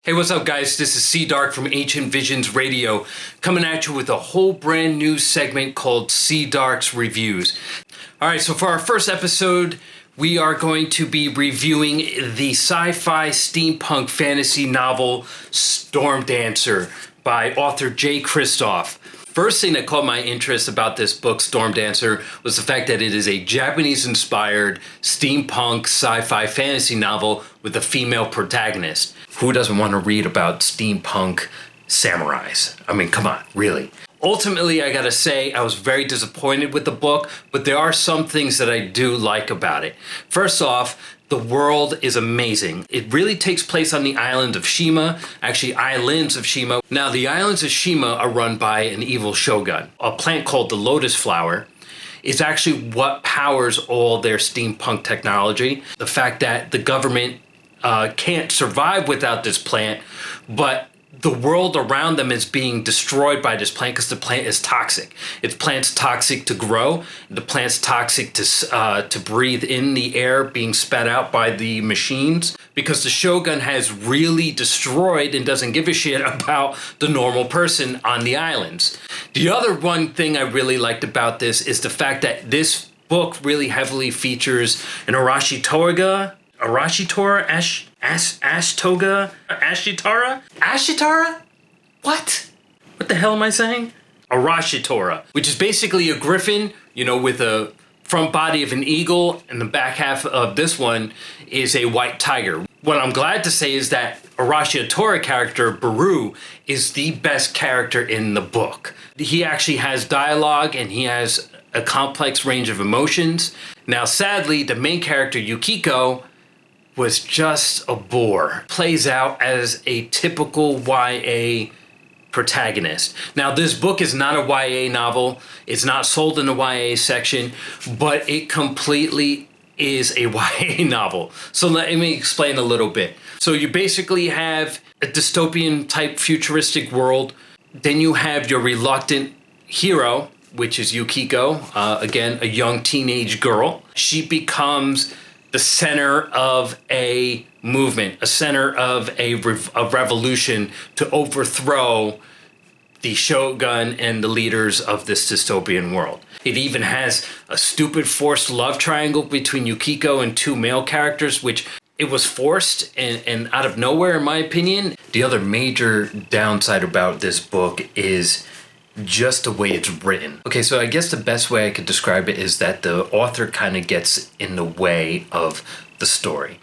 Hey, what's up, guys? This is Cdark from Ancient Visions Radio, coming at you with a whole brand new segment called Cdark's Reviews. All right, so for our first episode, we are going to be reviewing the sci-fi steampunk fantasy novel Stormdancer by author Jay Kristoff. First thing that caught my interest about this book, Stormdancer, was the fact that it is a Japanese-inspired steampunk sci-fi fantasy novel with a female protagonist. Who doesn't want to read about steampunk samurais? I mean, come on, really. Ultimately, I gotta say, I was very disappointed with the book, but there are some things that I do like about it. First off, the world is amazing. It really takes place on the island of Shima, actually islands of Shima. Now, the islands of Shima are run by an evil shogun. A plant called the lotus flower is actually what powers all their steampunk technology. The fact that the government can't survive without this plant, but the world around them is being destroyed by this plant because the plant is toxic. The plant's toxic to grow. The plant's toxic to breathe in the air being spat out by the machines, because the shogun has really destroyed and doesn't give a shit about the normal person on the islands. The other one thing I really liked about this is the fact that this book really heavily features an Ashitara? What? What the hell am I saying? Arashitora, which is basically a griffin, with a front body of an eagle, and the back half of this one is a white tiger. What I'm glad to say is that Arashitora character, Baru, is the best character in the book. He actually has dialogue and he has a complex range of emotions. Now, sadly, the main character, Yukiko, was just a bore. Plays out as a typical YA protagonist. Now, this book is not a YA novel. It's not sold in the YA section, but it completely is a YA novel. So let me explain a little bit. So you basically have a dystopian type futuristic world. Then you have your reluctant hero, which is Yukiko, again, a young teenage girl. She becomes the center of a movement, a center of a revolution to overthrow the shogun and the leaders of this dystopian world. It even has a stupid forced love triangle between Yukiko and two male characters, which it was forced and out of nowhere, in my opinion. The other major downside about this book is just the way it's written. Okay, so I guess the best way I could describe it is that the author kind of gets in the way of the story.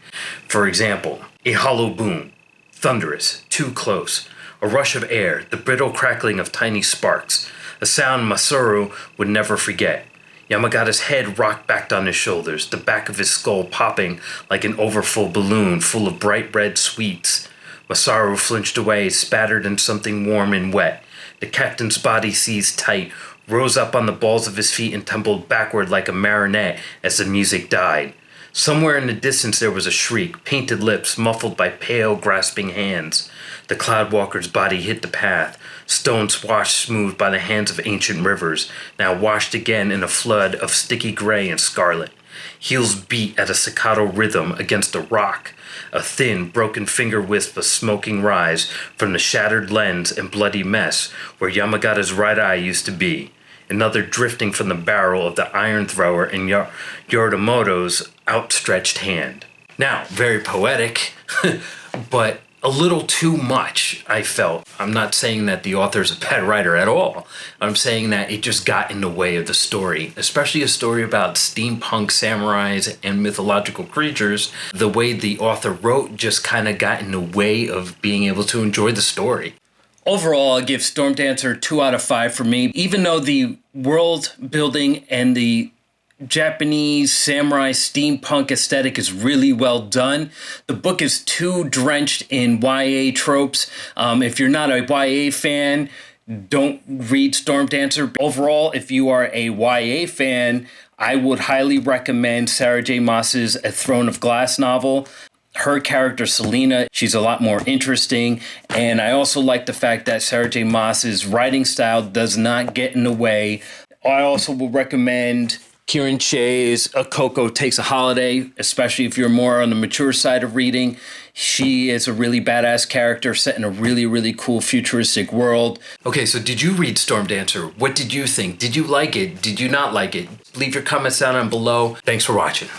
For example, a hollow boom, thunderous, too close, a rush of air, the brittle crackling of tiny sparks, a sound Masaru would never forget. Yamagata's head rocked back on his shoulders, the back of his skull popping like an overfull balloon full of bright red sweets. Masaru flinched away, spattered in something warm and wet. The captain's body seized tight, rose up on the balls of his feet and tumbled backward like a marionette as the music died. Somewhere in the distance there was a shriek, painted lips muffled by pale, grasping hands. The Cloudwalker's body hit the path, stone swashed smooth by the hands of ancient rivers, now washed again in a flood of sticky gray and scarlet. Heels beat at a staccato rhythm against a rock. A thin, broken finger wisp of smoking rise from the shattered lens and bloody mess where Yamagata's right eye used to be. Another drifting from the barrel of the iron thrower in Yoritomoto's outstretched hand. Now, very poetic, but a little too much, I felt. I'm not saying that the author's a bad writer at all. I'm saying that it just got in the way of the story, especially a story about steampunk samurais and mythological creatures. The way the author wrote just kind of got in the way of being able to enjoy the story. Overall, I'll give Stormdancer 2 out of 5 for me. Even though the world building and the Japanese samurai steampunk aesthetic is really well done, the book is too drenched in YA tropes. If you're not a YA fan, don't read Stormdancer. Overall, if you are a YA fan, I would highly recommend Sarah J. Maas's A Throne of Glass novel. Her character, Selena, she's a lot more interesting. And I also like the fact that Sarah J. Maas's writing style does not get in the way. I also will recommend Kieran Shay's A Coco Takes a Holiday, especially if you're more on the mature side of reading. She is a really badass character set in a really, really cool futuristic world. Okay, so did you read Stormdancer? What did you think? Did you like it? Did you not like it? Leave your comments down below. Thanks for watching.